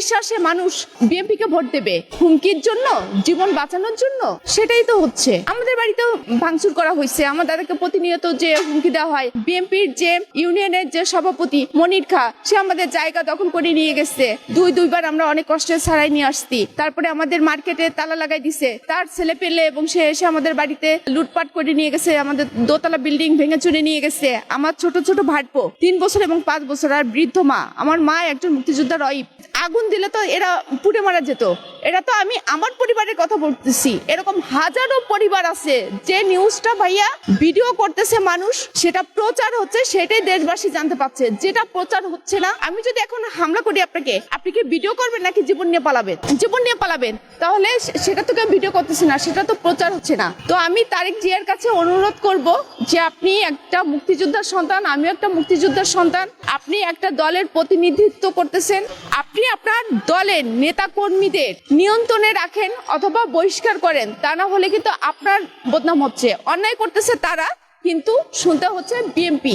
বিশ্বাসে মানুষ বিএনপিকে ভোট দেবে? হুমকির জন্য, জীবন বাঁচানোর জন্য? সেটাই তো হচ্ছে। আমাদের বাড়িতেও ভাঙচুর করা হয়েছে, আমার দাদাকে প্রতিনিয়ত যে হুমকি দেওয়া হয়। বিএনপির যে ইউনিয়নের যে সভাপতি মনির খা, সে আমাদের জায়গা দখল করে নিয়ে গেছে। দুইবার আমরা অনেক কষ্টে ছাড়াই নিয়ে আসছি। তারপরে আমাদের মার্কেটে তালা লাগাই দিছে, তার ছেলে পেলে, এবং সে এসে আমাদের বাড়িতে লুটপাট করে নিয়ে গেছে, আমাদের দোতলা বিল্ডিং ভেঙে চুরে নিয়ে গেছে। আমার ছোট ছোট ভাইপো 3 বছর এবং 5 বছর, আর বৃদ্ধ মা, আমার মা একজন মুক্তিযোদ্ধার ওয়াইফ। আগুন দিলে তো এরা পুড়ে মারা যেত। এটা তো আমি আমার পরিবারের কথা বলতেছি, এরকম হাজারো পরিবার আছে। যে নিউজটা ভাইয়া ভিডিও করতেছে মানুষ, সেটা প্রচার হচ্ছে, সেটাই দেশবাসী জানতে পারছে। যেটা প্রচার হচ্ছে না, আমি যদি এখন হামলা করি আপনাকে, আপনি কি ভিডিও করবেন নাকি জীবন নিয়ে পালাবেন? জীবন নিয়ে পালাবেন। তাহলে সেটা তো কেউ ভিডিও করতেছে না, সেটা তো প্রচার হচ্ছে না। তো আমি তারেক জিয়ার কাছে অনুরোধ করব যে আপনি একটা মুক্তিযোদ্ধার সন্তান, আমিও একটা মুক্তিযোদ্ধার সন্তান। আপনি একটা দলের প্রতিনিধিত্ব করতেছেন, আপনি আপনার দলের নেতা কর্মীদের নিয়ন্ত্রণে রাখেন অথবা বহিষ্কার করেন। তা না হলে কিন্তু আপনার বদনাম হচ্ছে। অন্যায় করতেছে তারা, কিন্তু শুনতে হচ্ছে বিএনপি।